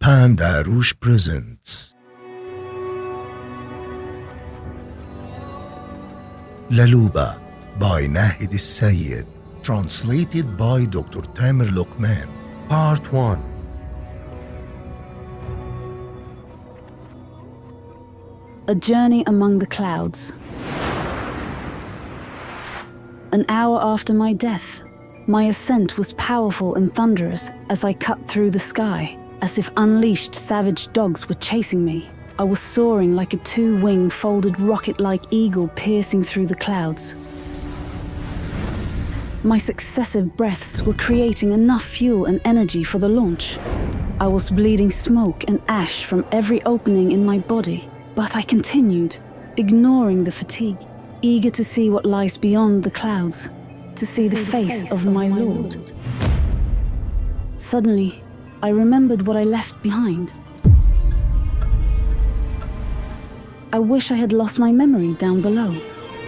Pandarosh presents Laluba by Nahid Al-Sayed, translated by Dr. Tamer Lokman. Part 1. A journey among the clouds. An hour after my death, my ascent was powerful and thunderous as I cut through the sky, as if unleashed savage dogs were chasing me. I was soaring like a two-winged folded rocket-like eagle piercing through the clouds. My successive breaths were creating enough fuel and energy for the launch. I was bleeding smoke and ash from every opening in my body, but I continued, ignoring the fatigue, eager to see what lies beyond the clouds, to see the face of my Lord. Suddenly, I remembered what I left behind. I wish I had lost my memory down below.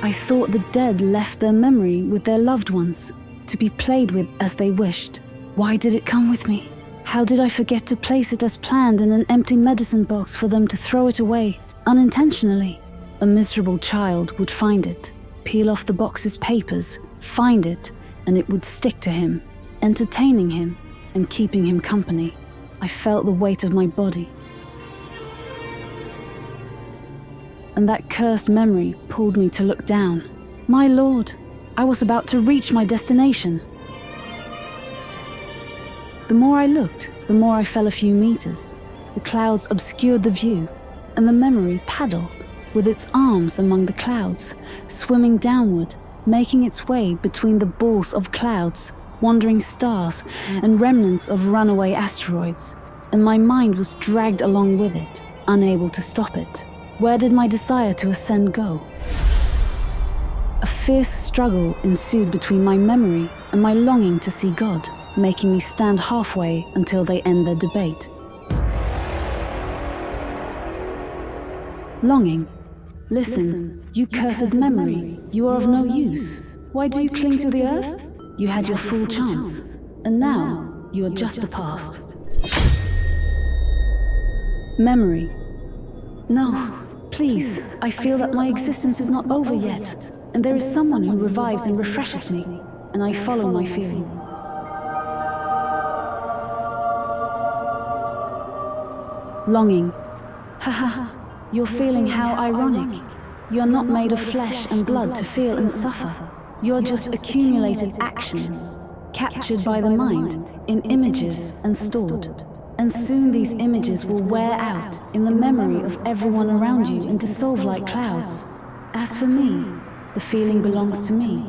I thought the dead left their memory with their loved ones, to be played with as they wished. Why did it come with me? How did I forget to place it as planned in an empty medicine box for them to throw it away, unintentionally? A miserable child would find it, peel off the box's papers, find it, and it would stick to him, entertaining him and keeping him company. I felt the weight of my body. And that cursed memory pulled me to look down. My Lord, I was about to reach my destination. The more I looked, the more I fell a few meters. The clouds obscured the view, and the memory paddled, with its arms among the clouds, swimming downward, making its way between the balls of clouds, wandering stars, and remnants of runaway asteroids, and my mind was dragged along with it, unable to stop it. Where did my desire to ascend go? A fierce struggle ensued between my memory and my longing to see God, making me stand halfway until they end their debate. Longing. Listen, you cursed memory, you are of no use. Why do you cling to the earth? You had your full chance, and now you are just the past. Memory. No, please, I feel that my existence is not over yet, and there is someone who revives and refreshes me, and I follow my feeling. Longing. Haha, you're feeling how ironic. You're not made of flesh and blood to feel and suffer. You're just accumulated actions, captured by the mind in images and stored. And soon these images will wear out in the memory of everyone around you and dissolve like clouds. As for me, the feeling belongs to me.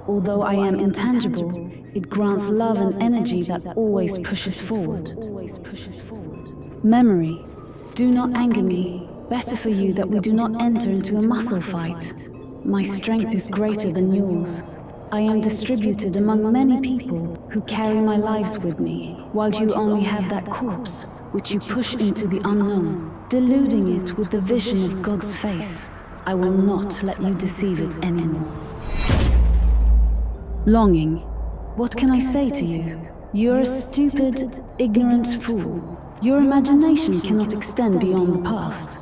Although I am intangible, it grants love and energy that always pushes forward. Memory, do not anger me. Better for you that we do not enter into a muscle fight. My strength is greater than yours. I am distributed among many people who carry my lives with me, while you only have that corpse, which you push into the unknown, deluding it with the vision of God's face. I will not let you deceive it anymore. Longing. What can I say to you? You're a stupid, ignorant fool. Your imagination cannot extend beyond the past.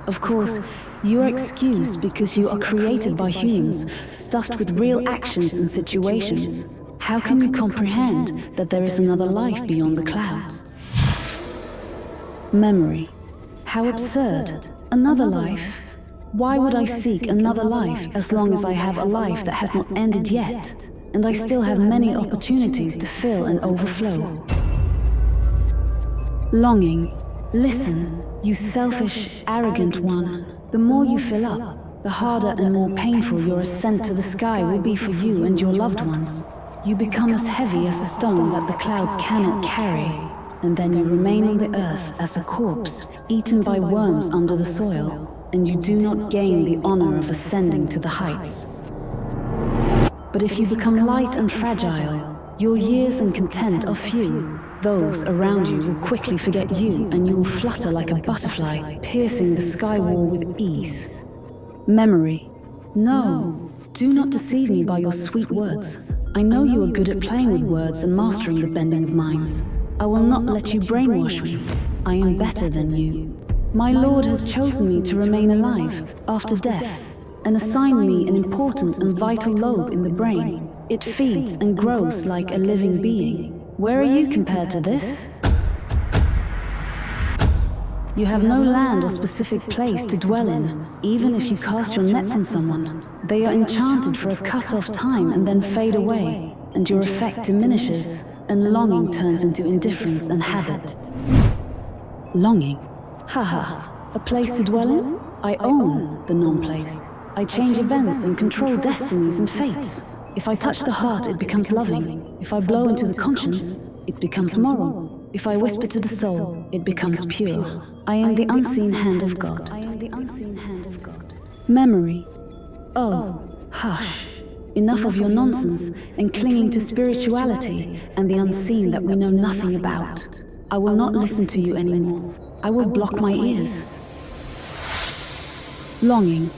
Of course, you are excused because you are created by humans, stuffed with real actions and situations. How can you comprehend that there is another life beyond the clouds? Memory. How absurd. Another life? Why would I seek another life as long as I have a life that has not ended yet, and I still have many opportunities to fill and overflow? Longing. Listen, you selfish, arrogant one. The more you fill up, the harder and more painful your ascent to the sky will be for you and your loved ones. You become as heavy as a stone that the clouds cannot carry, and then you remain on the earth as a corpse, eaten by worms under the soil, and you do not gain the honor of ascending to the heights. But if you become light and fragile, your years and content are few. Those around you will quickly forget you, and you will flutter like a butterfly, piercing the sky wall with ease. Memory. No, do not deceive me by your sweet words. I know you are good at playing with words and mastering the bending of minds. I will not let you brainwash me. I am better than you. My Lord has chosen me to remain alive after death and assigned me an important and vital lobe in the brain. It feeds and grows like a living being. Where are you compared to this? You have no land or specific place to dwell in, even if you cast your nets on someone. They are enchanted for a cut-off time and then fade away, and your effect diminishes, and longing turns into indifference and habit. Longing? Haha, a place to dwell in? I own the non-place. I change events and control destinies and fates. If I touch the heart, it becomes loving. If I blow into the conscience, it becomes moral. If I whisper to the soul, it becomes pure. I am the unseen hand of God. I am the unseen hand of God. Memory. Oh, hush. Enough of your nonsense and clinging to spirituality and the unseen that we know nothing about. I will not listen to you anymore. I will block my ears. Longing.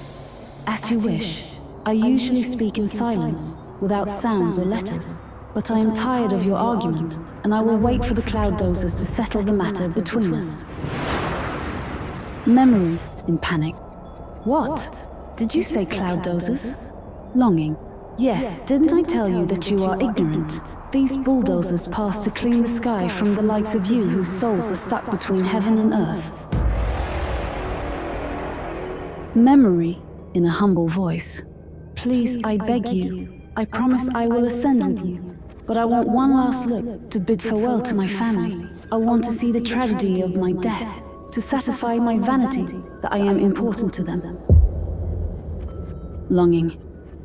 As you wish. I usually speak in silence, without sounds or letters. But I am tired of your argument, and I will wait for the cloud dozers to settle the matter between us. Memory, in panic. What? Did you say cloud dozers? Longing. Yes, didn't I tell you that you are ignorant? These bulldozers pass to clean the sky from the likes of you whose souls are stuck between heaven and earth. Memory, in a humble voice. Please, I beg you. I promise I will ascend with you. But I want one last look to bid farewell to my family. I want to see the tragedy of my death, to satisfy my vanity that I am important to them. Longing.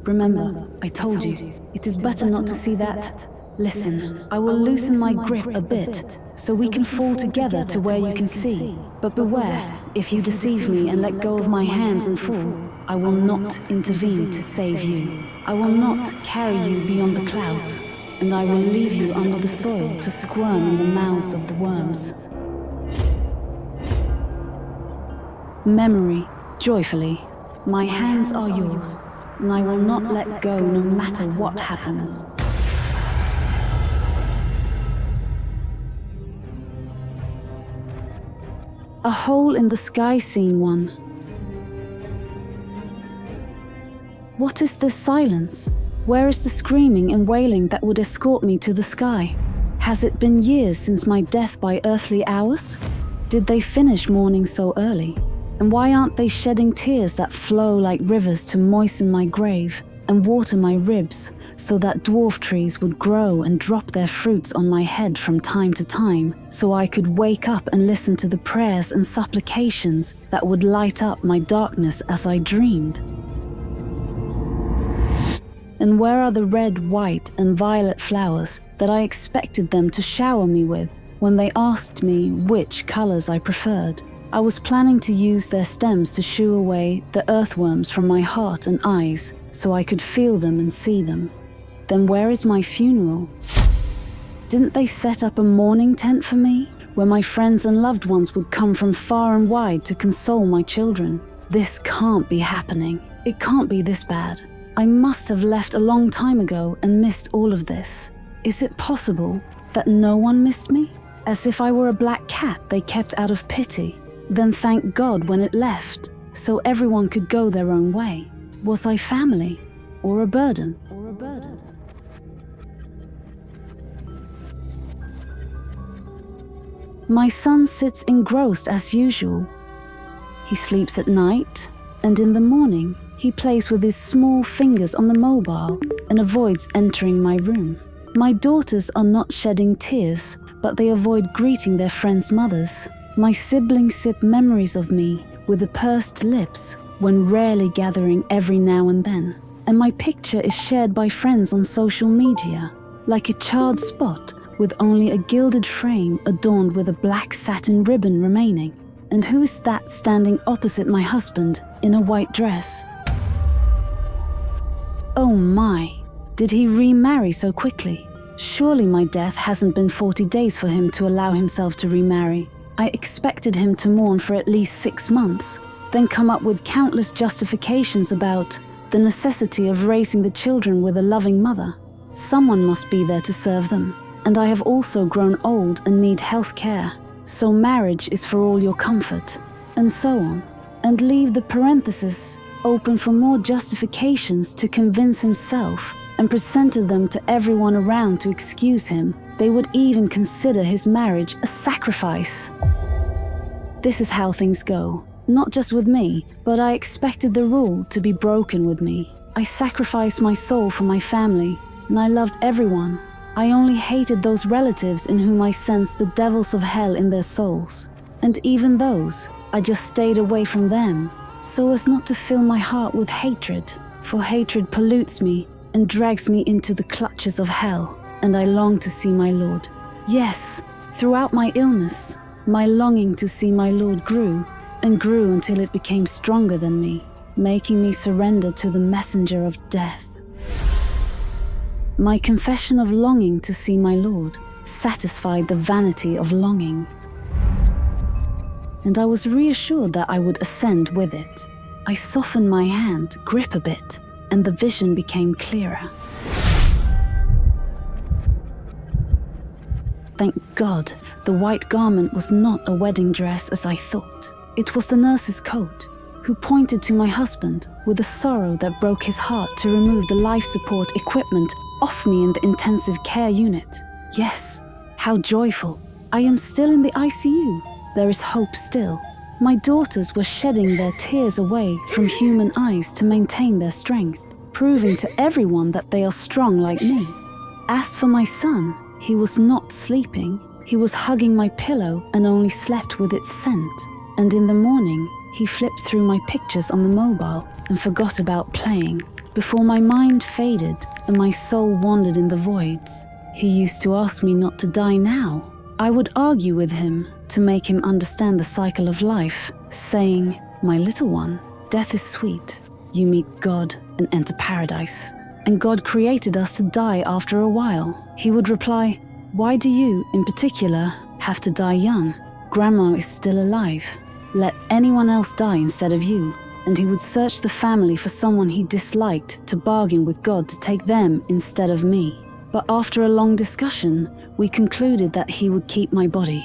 Remember, I told you, it is better not to see that. Listen, I will loosen my grip a bit, so we can fall together to where you can see. But beware, if you deceive me and let go of my hands and fall, I will not intervene to save you. I will not carry you beyond the clouds, and I will leave you under the soil to squirm in the mouths of the worms. Memory, joyfully, my hands are yours, and I will not let go no matter what happens. A hole in the sky scene 1. What is this silence? Where is the screaming and wailing that would escort me to the sky? Has it been years since my death by earthly hours? Did they finish mourning so early? And why aren't they shedding tears that flow like rivers to moisten my grave and water my ribs so that dwarf trees would grow and drop their fruits on my head from time to time so I could wake up and listen to the prayers and supplications that would light up my darkness as I dreamed? And where are the red, white, and violet flowers that I expected them to shower me with when they asked me which colors I preferred? I was planning to use their stems to shoo away the earthworms from my heart and eyes so I could feel them and see them. Then where is my funeral? Didn't they set up a mourning tent for me where my friends and loved ones would come from far and wide to console my children? This can't be happening. It can't be this bad. I must have left a long time ago and missed all of this. Is it possible that no one missed me? As if I were a black cat they kept out of pity, then thanked God when it left, so everyone could go their own way. Was I family or a burden? My son sits engrossed as usual. He sleeps at night, and in the morning he plays with his small fingers on the mobile and avoids entering my room. My daughters are not shedding tears, but they avoid greeting their friends' mothers. My siblings sip memories of me with the pursed lips when rarely gathering every now and then. And my picture is shared by friends on social media, like a charred spot with only a gilded frame adorned with a black satin ribbon remaining. And who is that standing opposite my husband in a white dress? Oh my, did he remarry so quickly? Surely my death hasn't been 40 days for him to allow himself to remarry. I expected him to mourn for at least 6 months, then come up with countless justifications about the necessity of raising the children with a loving mother. Someone must be there to serve them. and I have also grown old and need health care, so marriage is for all your comfort, and so on, and leave the parenthesis open for more justifications to convince himself, and presented them to everyone around to excuse him. They would even consider his marriage a sacrifice. This is how things go, not just with me, but I expected the rule to be broken with me. I sacrificed my soul for my family, and I loved everyone. I only hated those relatives in whom I sensed the devils of hell in their souls. And even those, I just stayed away from them, so as not to fill my heart with hatred, for hatred pollutes me and drags me into the clutches of hell, and I long to see my Lord. Yes, throughout my illness, my longing to see my Lord grew, and grew until it became stronger than me, making me surrender to the messenger of death. My confession of longing to see my Lord satisfied the vanity of longing, and I was reassured that I would ascend with it. I softened my hand, grip a bit, and the vision became clearer. Thank God, the white garment was not a wedding dress as I thought. It was the nurse's coat, who pointed to my husband with a sorrow that broke his heart to remove the life support equipment off me in the intensive care unit. Yes, how joyful. I am still in the ICU. There is hope still. My daughters were shedding their tears away from human eyes to maintain their strength, proving to everyone that they are strong like me. As for my son, he was not sleeping. He was hugging my pillow and only slept with its scent. And in the morning, he flipped through my pictures on the mobile and forgot about playing. Before my mind faded and my soul wandered in the voids, he used to ask me not to die now. I would argue with him to make him understand the cycle of life, saying, "My little one, death is sweet. You meet God and enter paradise. And God created us to die after a while." He would reply, "Why do you, in particular, have to die young? Grandma is still alive. Let anyone else die instead of you." And he would search the family for someone he disliked to bargain with God to take them instead of me. But after a long discussion, we concluded that he would keep my body.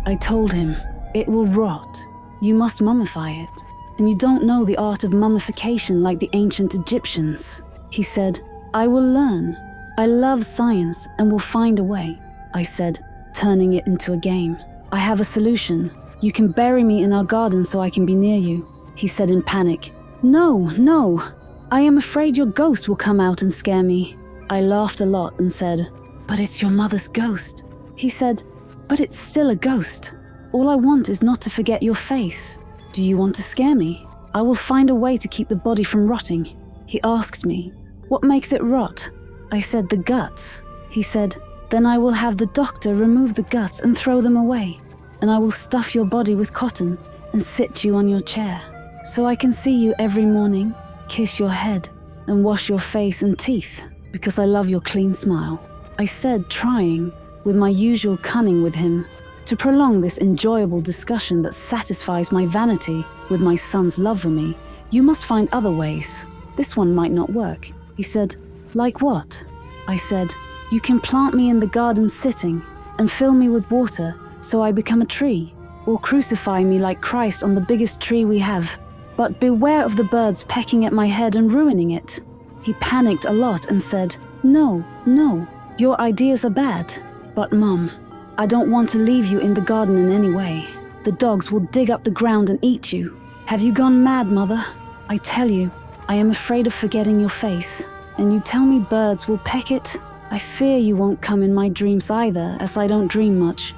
I told him, "It will rot. You must mummify it. And you don't know the art of mummification like the ancient Egyptians." He said, "I will learn. I love science and will find a way." I said, turning it into a game. "I have a solution. You can bury me in our garden so I can be near you." He said in panic, "No, no. I am afraid your ghost will come out and scare me." I laughed a lot and said, "But it's your mother's ghost." He said, "But it's still a ghost. All I want is not to forget your face. Do you want to scare me? I will find a way to keep the body from rotting." He asked me, "What makes it rot?" I said, "The guts." He said, "Then I will have the doctor remove the guts and throw them away, and I will stuff your body with cotton and sit you on your chair, so I can see you every morning, kiss your head, and wash your face and teeth, because I love your clean smile." I said, trying, with my usual cunning with him, to prolong this enjoyable discussion that satisfies my vanity with my son's love for me, "You must find other ways. This one might not work." He said, "Like what?" I said, "You can plant me in the garden sitting and fill me with water so I become a tree, or crucify me like Christ on the biggest tree we have. But beware of the birds pecking at my head and ruining it." He panicked a lot and said, "No, no, your ideas are bad. But Mum, I don't want to leave you in the garden in any way. The dogs will dig up the ground and eat you. Have you gone mad, Mother? I tell you, I am afraid of forgetting your face. And you tell me birds will peck it? I fear you won't come in my dreams either, as I don't dream much.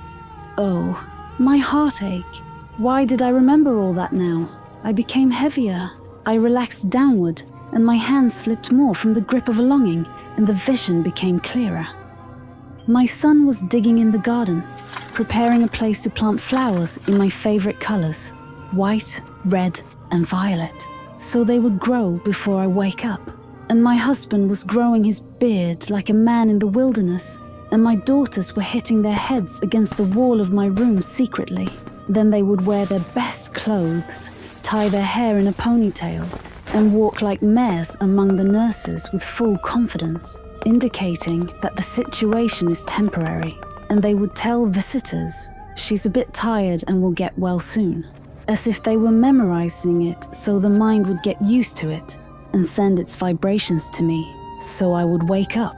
Oh, my heartache. Why did I remember all that now? I became heavier. I relaxed downward, and my hands slipped more from the grip of longing, and the vision became clearer. My son was digging in the garden, preparing a place to plant flowers in my favorite colors, white, red, and violet, so they would grow before I wake up. And my husband was growing his beard like a man in the wilderness, and my daughters were hitting their heads against the wall of my room secretly. Then they would wear their best clothes, tie their hair in a ponytail, and walk like mares among the nurses with full confidence. indicating that the situation is temporary, and they would tell visitors, "She's a bit tired and will get well soon," as if they were memorizing it so the mind would get used to it and send its vibrations to me, so I would wake up.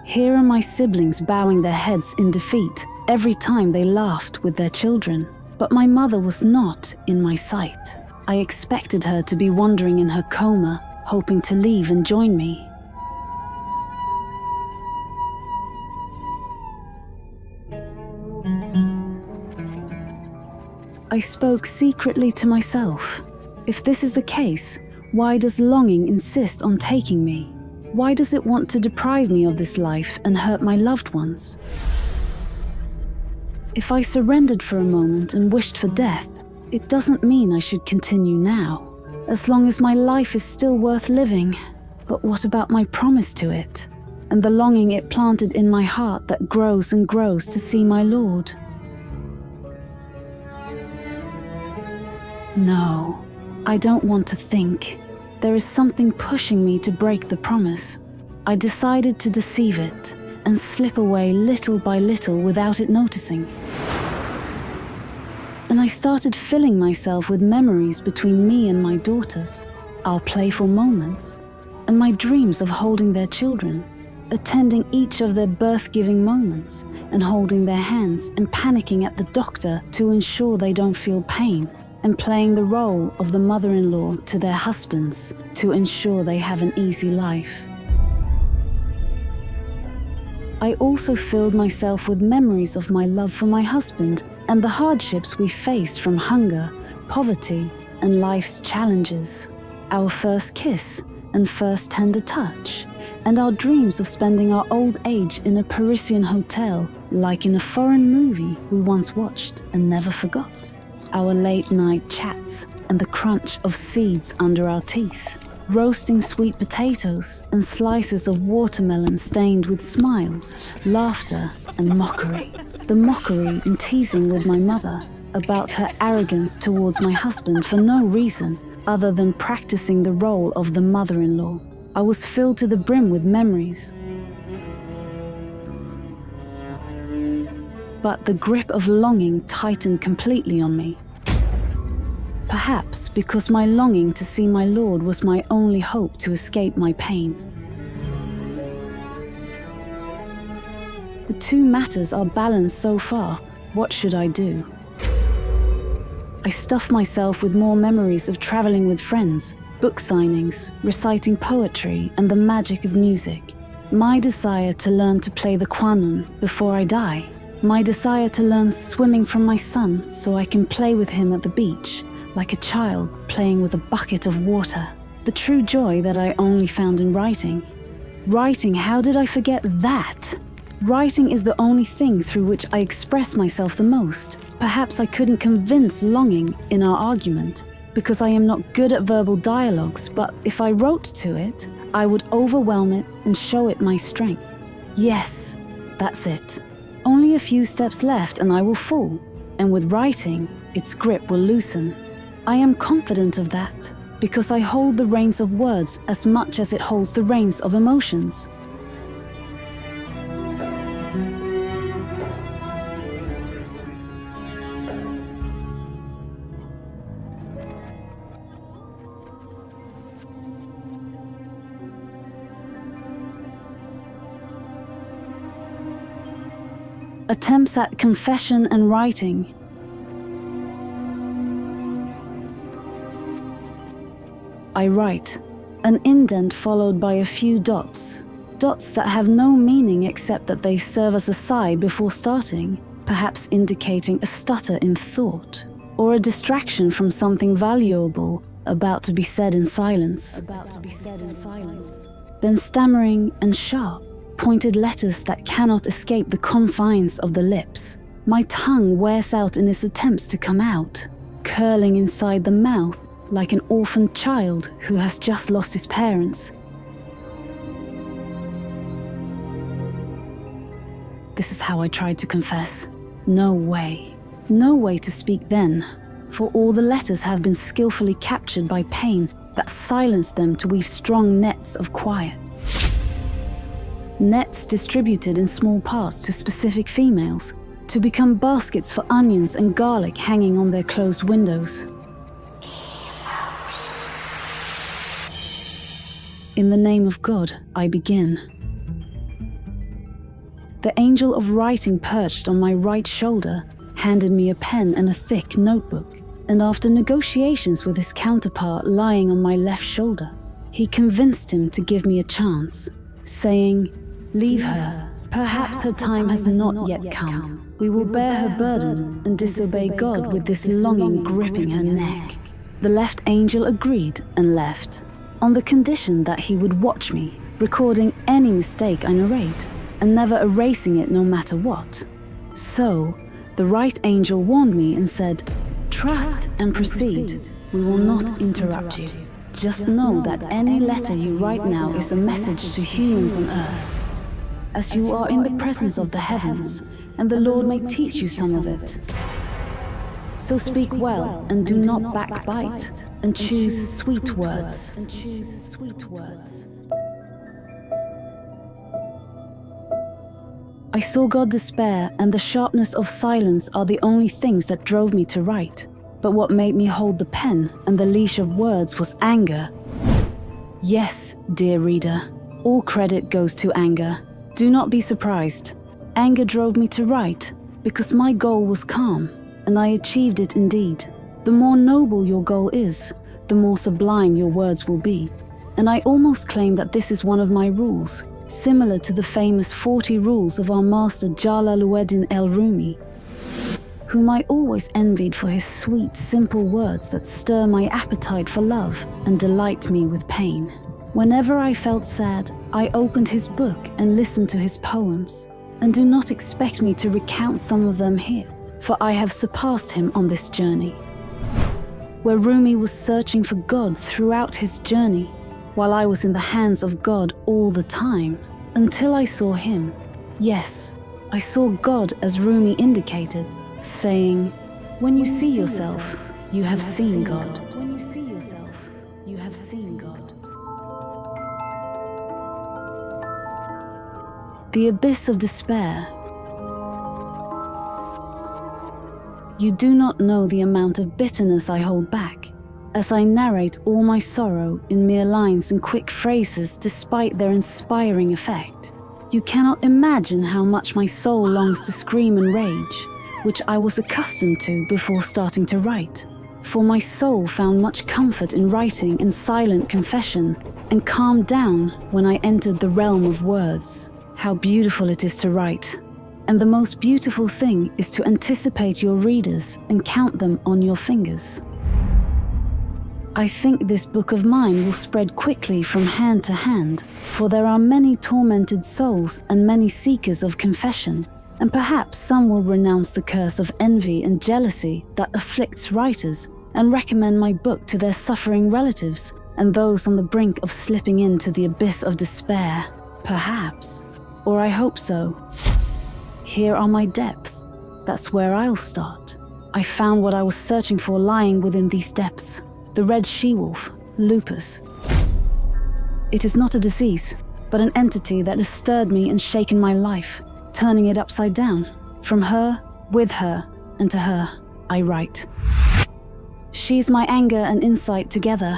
Here are my siblings bowing their heads in defeat every time they laughed with their children, but my mother was not in my sight. I expected her to be wandering in her coma, hoping to leave and join me. I spoke secretly to myself. If this is the case, why does longing insist on taking me? Why does it want to deprive me of this life and hurt my loved ones? If I surrendered for a moment and wished for death, it doesn't mean I should continue now, as long as my life is still worth living. But what about my promise to it, and the longing it planted in my heart that grows and grows to see my Lord? No, I don't want to think. There is something pushing me to break the promise. I decided to deceive it and slip away little by little without it noticing. And I started filling myself with memories between me and my daughters, our playful moments, and my dreams of holding their children, attending each of their birth-giving moments and holding their hands and panicking at the doctor to ensure they don't feel pain, and playing the role of the mother-in-law to their husbands to ensure they have an easy life. I also filled myself with memories of my love for my husband and the hardships we faced from hunger, poverty, and life's challenges. Our first kiss and first tender touch, and our dreams of spending our old age in a Parisian hotel, like in a foreign movie we once watched and never forgot. Our late-night chats and the crunch of seeds under our teeth, roasting sweet potatoes and slices of watermelon stained with smiles, laughter, and mockery. The mockery in teasing with my mother about her arrogance towards my husband for no reason other than practicing the role of the mother-in-law. I was filled to the brim with memories. But the grip of longing tightened completely on me. Perhaps because my longing to see my Lord was my only hope to escape my pain. The two matters are balanced so far. What should I do? I stuff myself with more memories of traveling with friends, book signings, reciting poetry, and the magic of music. My desire to learn to play the quanun before I die. My desire to learn swimming from my son so I can play with him at the beach, like a child playing with a bucket of water. The true joy that I only found in writing. Writing, how did I forget that? Writing is the only thing through which I express myself the most. Perhaps I couldn't convince longing in our argument, because I am not good at verbal dialogues, but if I wrote to it, I would overwhelm it and show it my strength. Yes, that's it. Only a few steps left and I will fall, and with writing, its grip will loosen. I am confident of that, because I hold the reins of words as much as it holds the reins of emotions. Attempts at confession and writing. I write, an indent followed by a few dots. Dots that have no meaning except that they serve as a sigh before starting, perhaps indicating a stutter in thought, or a distraction from something valuable about to be said in silence. Then stammering and sharp, pointed letters that cannot escape the confines of the lips. My tongue wears out in its attempts to come out, curling inside the mouth like an orphaned child who has just lost his parents. This is how I tried to confess. No way. No way to speak then, for all the letters have been skillfully captured by pain that silenced them to weave strong nets of quiet. nets distributed in small parts to specific females, to become baskets for onions and garlic hanging on their closed windows. In the name of God, I begin. The angel of writing perched on my right shoulder handed me a pen and a thick notebook, and after negotiations with his counterpart lying on my left shoulder, he convinced him to give me a chance, saying, "Leave her. Perhaps her time has not yet come. We will bear her burden and disobey God with this longing gripping her neck." The left angel agreed and left, on the condition that he would watch me, recording any mistake I narrate, and never erasing it no matter what. So, the right angel warned me and said, "Trust and proceed. We will not interrupt you. Just know that any letter you write now is a message to humans on earth, as you are in the presence of the heavens, and the Lord may teach you some of it. So speak well and do not backbite, and choose sweet words." I saw God despair, and the sharpness of silence are the only things that drove me to write. But what made me hold the pen and the leash of words was anger. Yes, dear reader, all credit goes to anger. Do not be surprised. Anger drove me to write because my goal was calm, and I achieved it indeed. The more noble your goal is, the more sublime your words will be. And I almost claim that this is one of my rules, similar to the famous 40 rules of our master Jalaluddin el-Rumi, whom I always envied for his sweet, simple words that stir my appetite for love and delight me with pain. Whenever I felt sad, I opened his book and listened to his poems. And do not expect me to recount some of them here, for I have surpassed him on this journey. Where Rumi was searching for God throughout his journey, while I was in the hands of God all the time, until I saw him. Yes, I saw God as Rumi indicated, saying, "When you see yourself, you have seen God. When you see yourself, you have seen God." The abyss of despair. You do not know the amount of bitterness I hold back, as I narrate all my sorrow in mere lines and quick phrases despite their inspiring effect. You cannot imagine how much my soul longs to scream and rage, which I was accustomed to before starting to write. For my soul found much comfort in writing in silent confession and calmed down when I entered the realm of words. How beautiful it is to write. And the most beautiful thing is to anticipate your readers and count them on your fingers. I think this book of mine will spread quickly from hand to hand, for there are many tormented souls and many seekers of confession, and perhaps some will renounce the curse of envy and jealousy that afflicts writers and recommend my book to their suffering relatives and those on the brink of slipping into the abyss of despair. Perhaps, or I hope so. Here are my depths. That's where I'll start. I found what I was searching for lying within these depths. The red she-wolf, Lupus. It is not a disease, but an entity that has stirred me and shaken my life, turning it upside down. From her, with her, and to her, I write. She is my anger and insight together.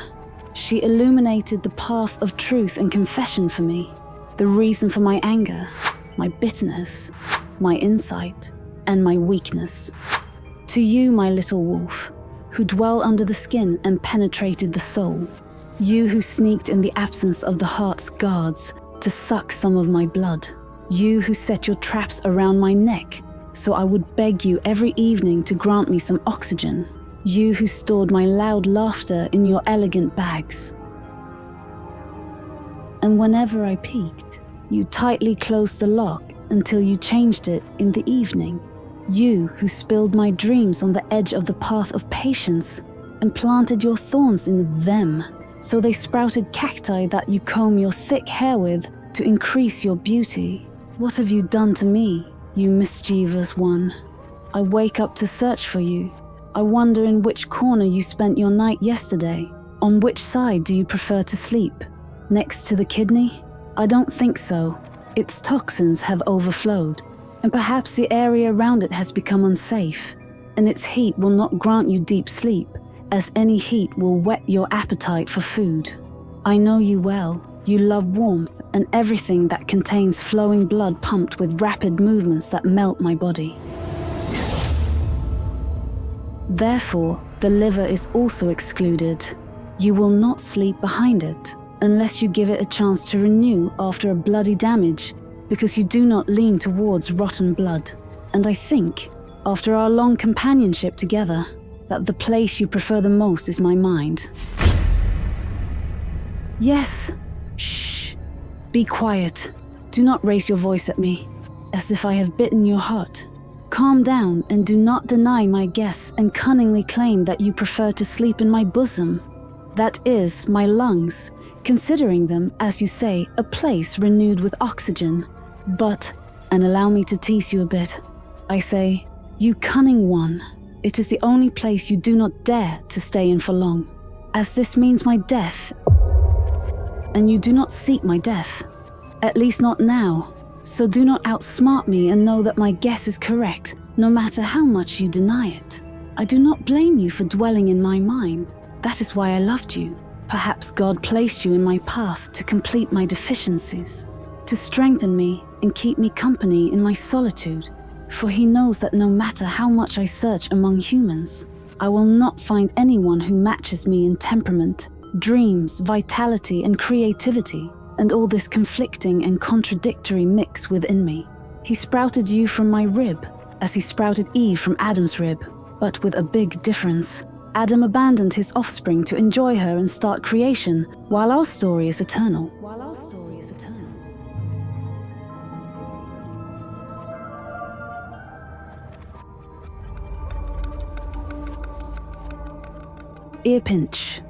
She illuminated the path of truth and confession for me, the reason for my anger, my bitterness, my insight, and my weakness. To you, my little wolf, who dwell under the skin and penetrated the soul. You who sneaked in the absence of the heart's guards to suck some of my blood. You who set your traps around my neck so I would beg you every evening to grant me some oxygen. You who stored my loud laughter in your elegant bags. And whenever I peeked, you tightly closed the lock until you changed it in the evening. You who spilled my dreams on the edge of the path of patience and planted your thorns in them, so they sprouted cacti that you comb your thick hair with to increase your beauty. What have you done to me, you mischievous one? I wake up to search for you. I wonder in which corner you spent your night yesterday. On which side do you prefer to sleep? Next to the kidney? I don't think so. Its toxins have overflowed, and perhaps the area around it has become unsafe, and its heat will not grant you deep sleep, as any heat will whet your appetite for food. I know you well. You love warmth and everything that contains flowing blood pumped with rapid movements that melt my body. Therefore, the liver is also excluded. You will not sleep behind it, unless you give it a chance to renew after a bloody damage, because you do not lean towards rotten blood. And I think, after our long companionship together, that the place you prefer the most is my mind. Yes. Shh. Be quiet. Do not raise your voice at me, as if I have bitten your heart. Calm down and do not deny my guess and cunningly claim that you prefer to sleep in my bosom. That is, my lungs, considering them, as you say, a place renewed with oxygen. But, and allow me to tease you a bit, I say, you cunning one, it is the only place you do not dare to stay in for long, as this means my death, and you do not seek my death, at least not now, so do not outsmart me and know that my guess is correct, no matter how much you deny it. I do not blame you for dwelling in my mind. That is why I loved you. Perhaps God placed you in my path to complete my deficiencies, to strengthen me and keep me company in my solitude, for he knows that no matter how much I search among humans, I will not find anyone who matches me in temperament, dreams, vitality, and creativity, and all this conflicting and contradictory mix within me. He sprouted you from my rib, as he sprouted Eve from Adam's rib, but with a big difference. Adam abandoned his offspring to enjoy her and start creation, while our story is eternal. Ear pinch.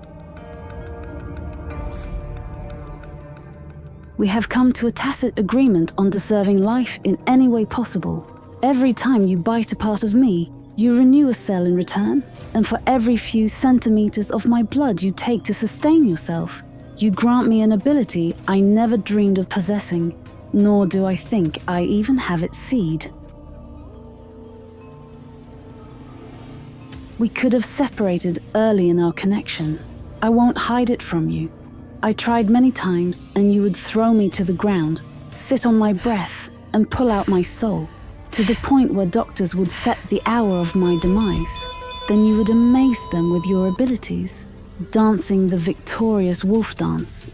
We have come to a tacit agreement on deserving life in any way possible. Every time you bite a part of me, you renew a cell in return, and for every few centimeters of my blood you take to sustain yourself, you grant me an ability I never dreamed of possessing, nor do I think I even have its seed. We could have separated early in our connection. I won't hide it from you. I tried many times, and you would throw me to the ground, sit on my breath, and pull out my soul, to the point where doctors would set the hour of my demise. Then you would amaze them with your abilities, dancing the victorious wolf dance,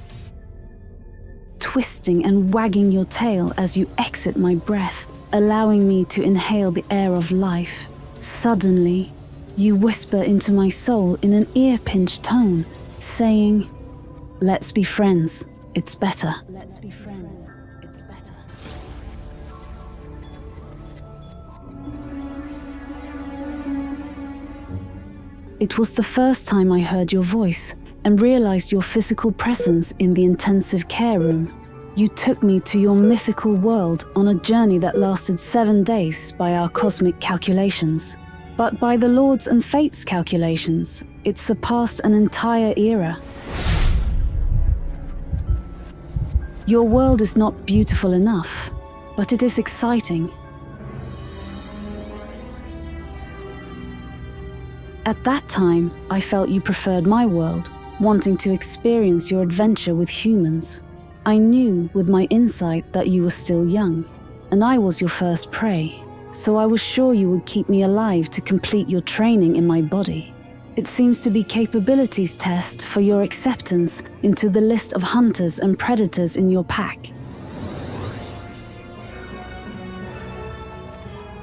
twisting and wagging your tail as you exit my breath, allowing me to inhale the air of life. Suddenly, you whisper into my soul in an ear-pinch tone, saying, "Let's be friends, it's better." Let's be friends, it's better. It was the first time I heard your voice and realized your physical presence in the intensive care room. You took me to your mythical world on a journey that lasted 7 days by our cosmic calculations. But by the Lord's and Fate's calculations, it surpassed an entire era. Your world is not beautiful enough, but it is exciting. At that time, I felt you preferred my world, wanting to experience your adventure with humans. I knew with my insight that you were still young, and I was your first prey, so I was sure you would keep me alive to complete your training in my body. It seems to be capabilities test for your acceptance into the list of hunters and predators in your pack.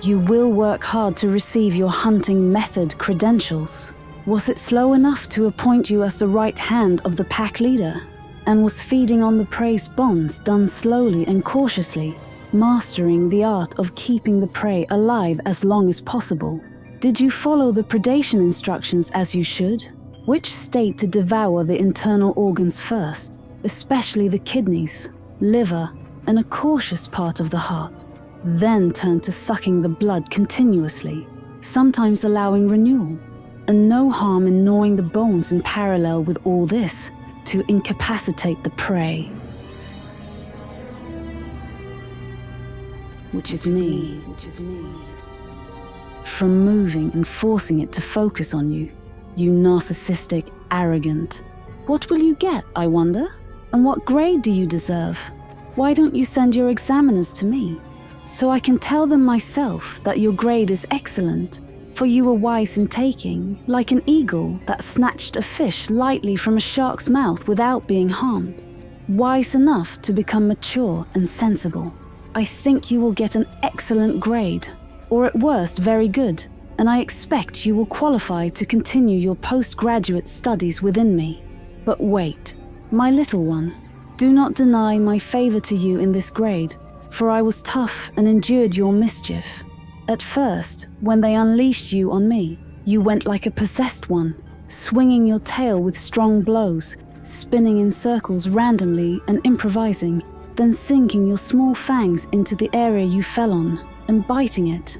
You will work hard to receive your hunting method credentials. Was it slow enough to appoint you as the right hand of the pack leader? And was feeding on the prey's bonds done slowly and cautiously, mastering the art of keeping the prey alive as long as possible? Did you follow the predation instructions as you should? Which state to devour the internal organs first, especially the kidneys, liver, and a cautious part of the heart? Then turn to sucking the blood continuously, sometimes allowing renewal, and no harm in gnawing the bones in parallel with all this to incapacitate the prey. which is me. From moving and forcing it to focus on you, you narcissistic, arrogant. What will you get, I wonder? And what grade do you deserve? Why don't you send your examiners to me, so I can tell them myself that your grade is excellent, for you were wise in taking, like an eagle that snatched a fish lightly from a shark's mouth without being harmed. Wise enough to become mature and sensible. I think you will get an excellent grade, or at worst very good, and I expect you will qualify to continue your postgraduate studies within me. But wait, my little one, do not deny my favor to you in this grade, for I was tough and endured your mischief. At first, when they unleashed you on me, you went like a possessed one, swinging your tail with strong blows, spinning in circles randomly and improvising, then sinking your small fangs into the area you fell on and biting it.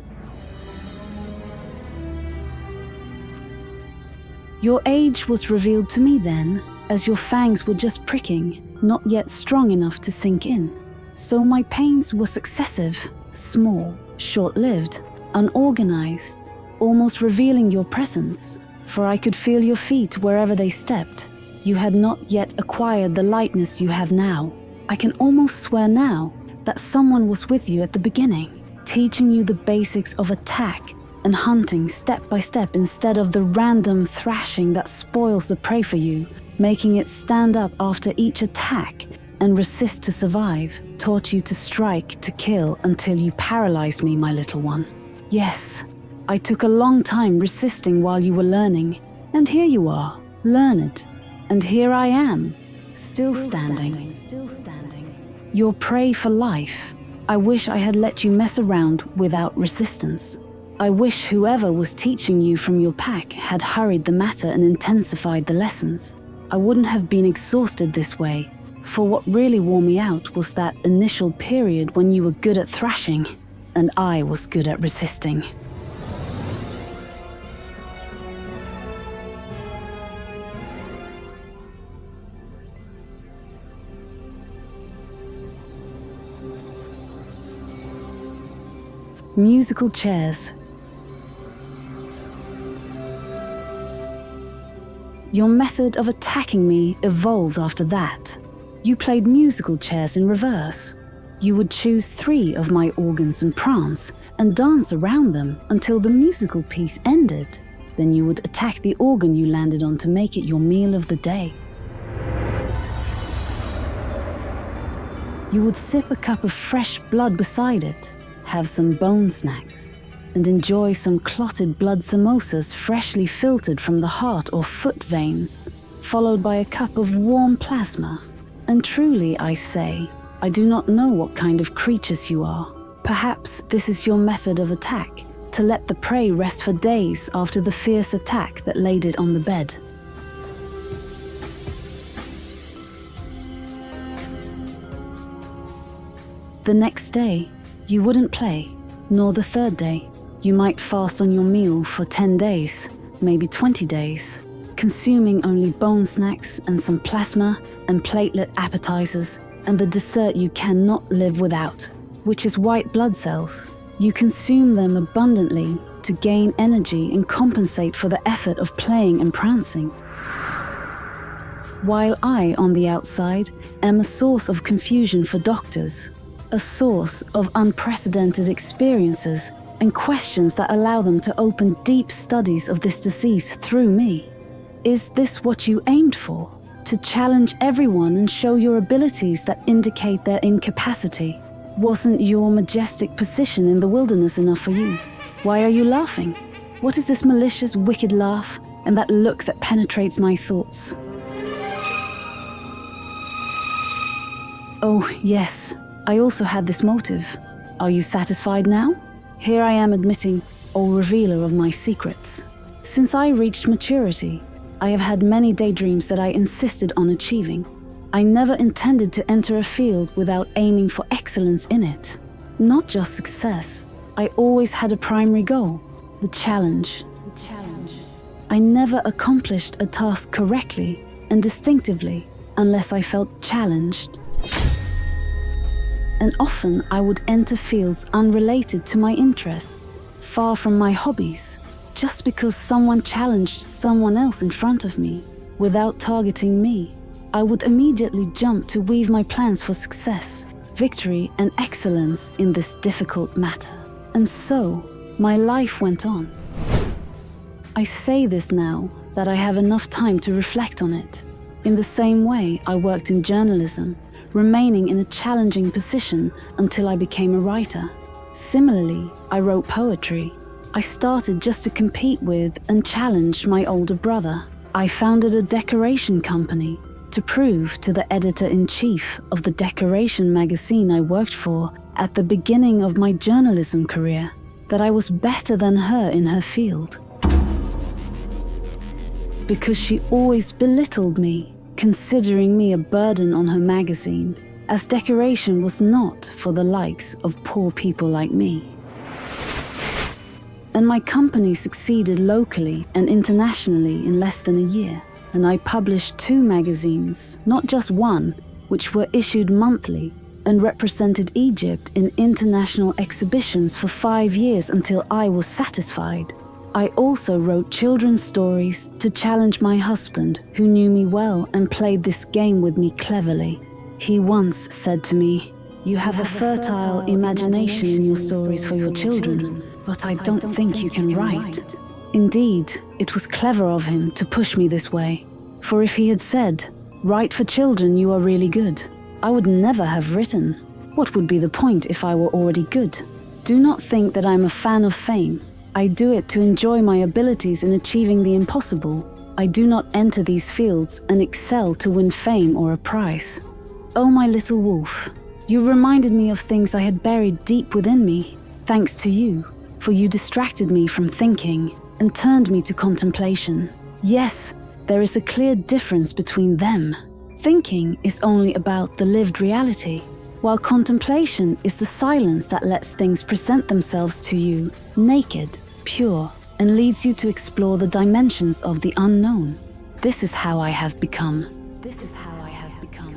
Your age was revealed to me then, as your fangs were just pricking, not yet strong enough to sink in. So my pains were successive, small, short-lived, unorganized, almost revealing your presence, for I could feel your feet wherever they stepped. You had not yet acquired the lightness you have now. I can almost swear now that someone was with you at the beginning, teaching you the basics of attack and hunting step by step instead of the random thrashing that spoils the prey for you, making it stand up after each attack and resist to survive, taught you to strike, to kill, until you paralyzed me, my little one. Yes, I took a long time resisting while you were learning, and here you are, learned, and here I am, still standing. Your prey for life. I wish I had let you mess around without resistance. I wish whoever was teaching you from your pack had hurried the matter and intensified the lessons. I wouldn't have been exhausted this way, for what really wore me out was that initial period when you were good at thrashing, and I was good at resisting. Musical chairs. Your method of attacking me evolved after that. You played musical chairs in reverse. You would choose 3 of my organs and prance and dance around them until the musical piece ended. Then you would attack the organ you landed on to make it your meal of the day. You would sip a cup of fresh blood beside it, have some bone snacks, and enjoy some clotted blood samosas freshly filtered from the heart or foot veins, followed by a cup of warm plasma. And truly, I say, I do not know what kind of creatures you are. Perhaps this is your method of attack, to let the prey rest for days after the fierce attack that laid it on the bed. The next day, you wouldn't play, nor the third day. You might fast on your meal for 10 days, maybe 20 days, consuming only bone snacks and some plasma and platelet appetizers and the dessert you cannot live without, which is white blood cells. You consume them abundantly to gain energy and compensate for the effort of playing and prancing. While I, on the outside, am a source of confusion for doctors, a source of unprecedented experiences and questions that allow them to open deep studies of this disease through me. Is this what you aimed for? To challenge everyone and show your abilities that indicate their incapacity? Wasn't your majestic position in the wilderness enough for you? Why are you laughing? What is this malicious, wicked laugh and that look that penetrates my thoughts? Oh, yes, I also had this motive. Are you satisfied now? Here I am admitting, or revealer of my secrets. Since I reached maturity, I have had many daydreams that I insisted on achieving. I never intended to enter a field without aiming for excellence in it. Not just success. I always had a primary goal, the challenge. I never accomplished a task correctly and distinctively unless I felt challenged. and often I would enter fields unrelated to my interests, far from my hobbies, just because someone challenged someone else in front of me. Without targeting me, I would immediately jump to weave my plans for success, victory, and excellence in this difficult matter. And so, my life went on. I say this now that I have enough time to reflect on it. In the same way, I worked in journalism, remaining in a challenging position until I became a writer. Similarly, I wrote poetry. I started just to compete with and challenge my older brother. I founded a decoration company to prove to the editor-in-chief of the decoration magazine I worked for at the beginning of my journalism career that I was better than her in her field. Because she always belittled me, considering me a burden on her magazine, as decoration was not for the likes of poor people like me. And my company succeeded locally and internationally in less than a year, and I published 2 magazines, not just one, which were issued monthly and represented Egypt in international exhibitions for 5 years until I was satisfied. I also wrote children's stories to challenge my husband, who knew me well and played this game with me cleverly. He once said to me, "You have a fertile imagination in your stories for your children, but I don't think you can write." Indeed, it was clever of him to push me this way, for if he had said, "Write for children, you are really good," I would never have written. What would be the point if I were already good? Do not think that I'm a fan of fame. I do it to enjoy my abilities in achieving the impossible. I do not enter these fields and excel to win fame or a prize. Oh, my little wolf, you reminded me of things I had buried deep within me, thanks to you, for you distracted me from thinking and turned me to contemplation. Yes, there is a clear difference between them. Thinking is only about the lived reality, while contemplation is the silence that lets things present themselves to you, naked, pure, and leads you to explore the dimensions of the unknown. This is how I have become. This is how I have become.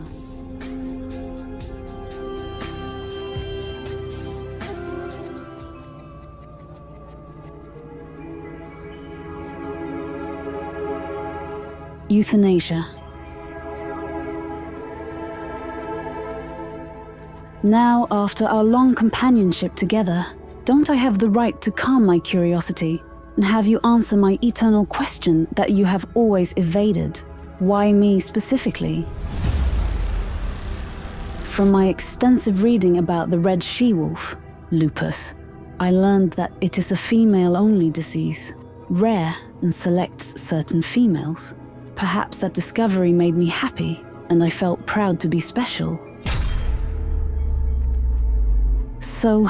Euthanasia. Now, after our long companionship together, don't I have the right to calm my curiosity and have you answer my eternal question that you have always evaded? Why me specifically? From my extensive reading about the red she-wolf, Lupus, I learned that it is a female-only disease, rare and selects certain females. Perhaps that discovery made me happy, and I felt proud to be special. So,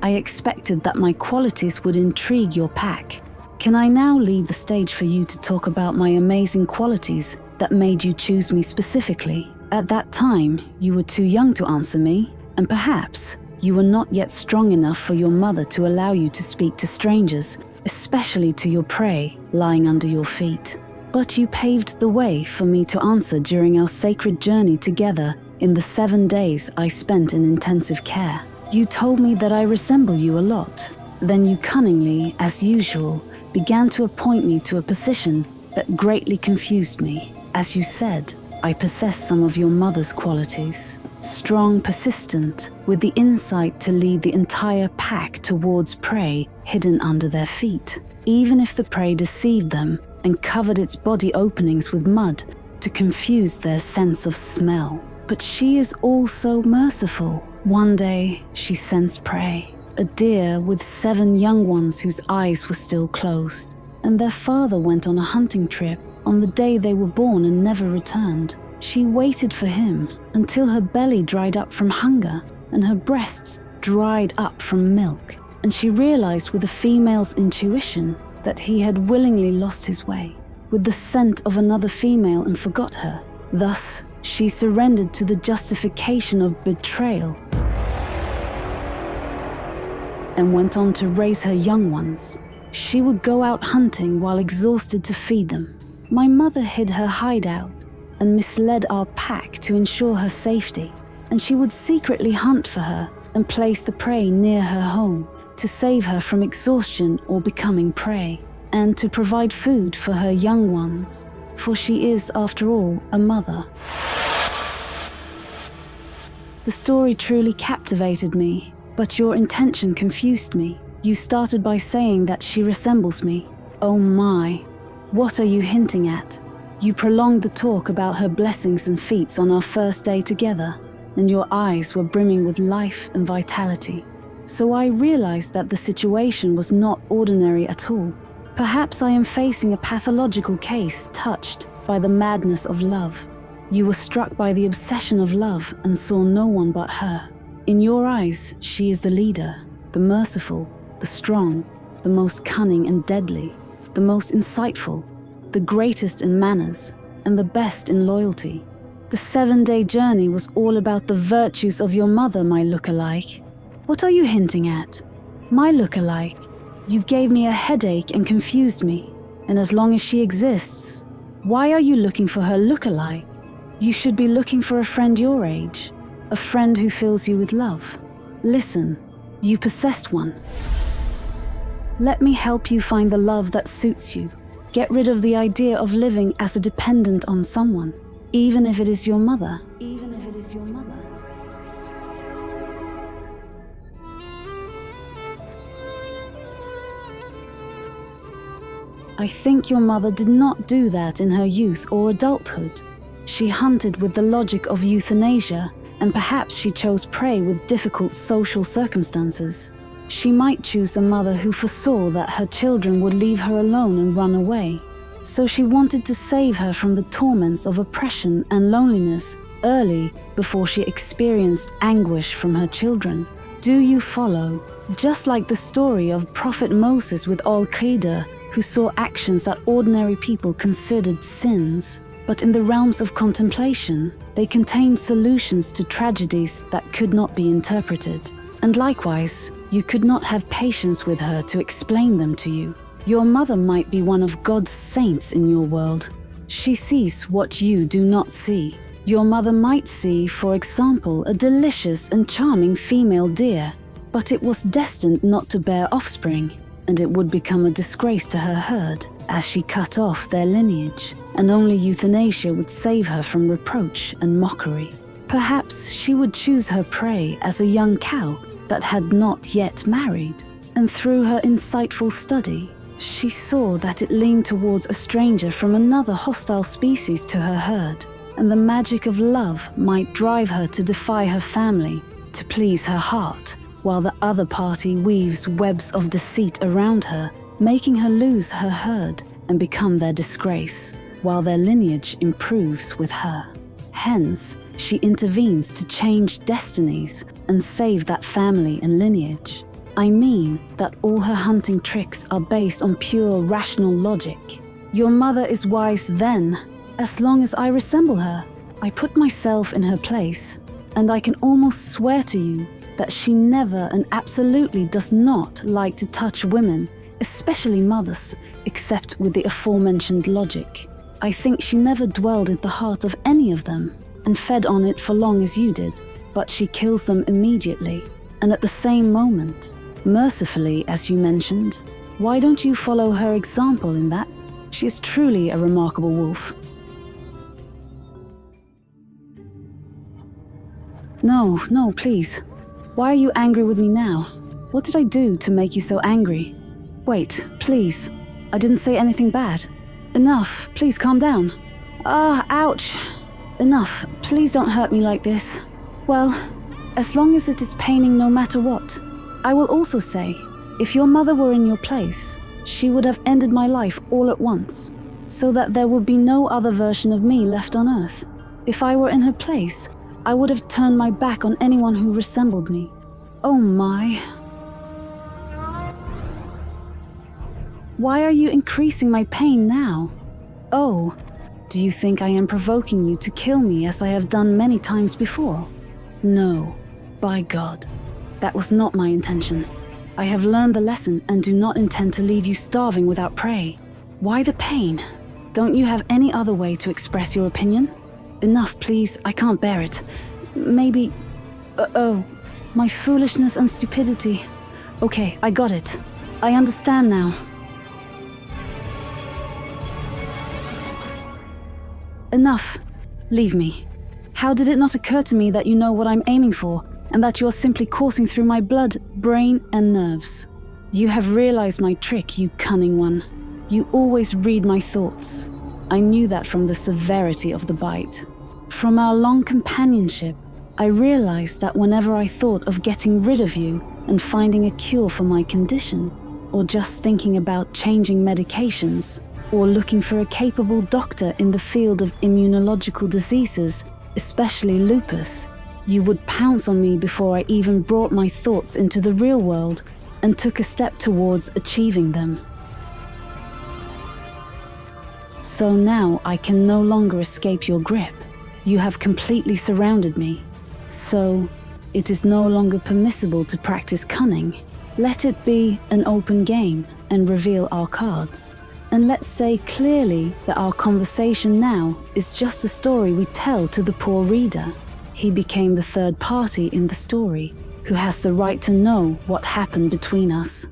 I expected that my qualities would intrigue your pack. Can I now leave the stage for you to talk about my amazing qualities that made you choose me specifically? At that time, you were too young to answer me, and perhaps you were not yet strong enough for your mother to allow you to speak to strangers, especially to your prey lying under your feet. But you paved the way for me to answer during our sacred journey together in the 7 days I spent in intensive care. You told me that I resemble you a lot. Then you cunningly, as usual, began to appoint me to a position that greatly confused me. As you said, I possess some of your mother's qualities. Strong, persistent, with the insight to lead the entire pack towards prey hidden under their feet, even if the prey deceived them and covered its body openings with mud to confuse their sense of smell. But she is also merciful. One day, she sensed prey, a deer with 7 young ones whose eyes were still closed, and their father went on a hunting trip on the day they were born and never returned. She waited for him until her belly dried up from hunger and her breasts dried up from milk, and she realized with a female's intuition that he had willingly lost his way with the scent of another female and forgot her. Thus, she surrendered to the justification of betrayal and went on to raise her young ones. She would go out hunting while exhausted to feed them. My mother hid her hideout and misled our pack to ensure her safety. and she would secretly hunt for her and place the prey near her home to save her from exhaustion or becoming prey, and to provide food for her young ones, for she is, after all, a mother. The story truly captivated me, but your intention confused me. You started by saying that she resembles me. Oh my, what are you hinting at? You prolonged the talk about her blessings and feats on our first day together, and your eyes were brimming with life and vitality. So I realized that the situation was not ordinary at all. Perhaps I am facing a pathological case touched by the madness of love. You were struck by the obsession of love and saw no one but her. In your eyes, she is the leader, the merciful, the strong, the most cunning and deadly, the most insightful, the greatest in manners, and the best in loyalty. The 7-day journey was all about the virtues of your mother, my look-alike. What are you hinting at? My look-alike? You gave me a headache and confused me. And as long as she exists, why are you looking for her look-alike? You should be looking for a friend your age, a friend who fills you with love. Listen, you possessed one. Let me help you find the love that suits you. Get rid of the idea of living as a dependent on someone, even if it is your mother. Even if it is your mother. I think your mother did not do that in her youth or adulthood. She hunted with the logic of euthanasia, and perhaps she chose prey with difficult social circumstances. She might choose a mother who foresaw that her children would leave her alone and run away. So she wanted to save her from the torments of oppression and loneliness early before she experienced anguish from her children. Do you follow? Just like the story of Prophet Moses with Al-Qaeda, who saw actions that ordinary people considered sins. But in the realms of contemplation, they contained solutions to tragedies that could not be interpreted. And likewise, you could not have patience with her to explain them to you. Your mother might be one of God's saints in your world. She sees what you do not see. Your mother might see, for example, a delicious and charming female deer, but it was destined not to bear offspring, and it would become a disgrace to her herd as she cut off their lineage, and only euthanasia would save her from reproach and mockery. Perhaps she would choose her prey as a young cow that had not yet married, and through her insightful study, she saw that it leaned towards a stranger from another hostile species to her herd, and the magic of love might drive her to defy her family, to please her heart, while the other party weaves webs of deceit around her, making her lose her herd and become their disgrace, while their lineage improves with her. Hence, she intervenes to change destinies and save that family and lineage. I mean that all her hunting tricks are based on pure rational logic. Your mother is wise then, as long as I resemble her. I put myself in her place, and I can almost swear to you that she never and absolutely does not like to touch women, especially mothers, except with the aforementioned logic. I think she never dwelled in the heart of any of them and fed on it for long as you did, but she kills them immediately, and at the same moment, mercifully, as you mentioned. Why don't you follow her example in that? She is truly a remarkable wolf. No, please. Why are you angry with me now? What did I do to make you so angry? Wait, please. I didn't say anything bad. Enough, please calm down. Ouch. Enough, please don't hurt me like this. Well, as long as it is paining no matter what. I will also say, if your mother were in your place, she would have ended my life all at once, so that there would be no other version of me left on earth. If I were in her place, I would have turned my back on anyone who resembled me. Oh my. Why are you increasing my pain now? Oh, do you think I am provoking you to kill me as I have done many times before? No, by God, that was not my intention. I have learned the lesson and do not intend to leave you starving without prey. Why the pain? Don't you have any other way to express your opinion? Enough, please, I can't bear it. Maybe... oh, my foolishness and stupidity. Okay, I got it. I understand now. Enough. Leave me. How did it not occur to me that you know what I'm aiming for, and that you are simply coursing through my blood, brain, and nerves? You have realized my trick, you cunning one. You always read my thoughts. I knew that from the severity of the bite. From our long companionship, I realized that whenever I thought of getting rid of you and finding a cure for my condition, or just thinking about changing medications, or looking for a capable doctor in the field of immunological diseases, especially lupus, you would pounce on me before I even brought my thoughts into the real world and took a step towards achieving them. So now I can no longer escape your grip. You have completely surrounded me. So it is no longer permissible to practice cunning. Let it be an open game and reveal our cards. And let's say clearly that our conversation now is just a story we tell to the poor reader. He became the third party in the story, who has the right to know what happened between us.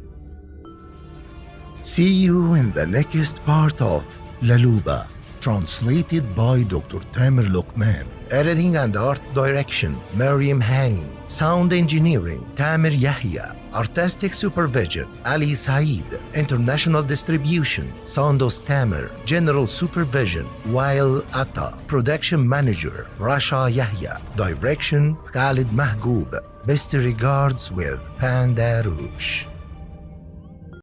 See you in the next part of Laluba, translated by Dr. Tamer Lokman. Editing and art direction, Mariam Hani. Sound engineering, Tamer Yahya. Artistic supervision, Ali Saeed. International distribution, Sandos Tamer. General supervision, Wael Atta. Production manager, Rasha Yahya. Direction, Khalid Mahgoub. Best regards with Pandarosh.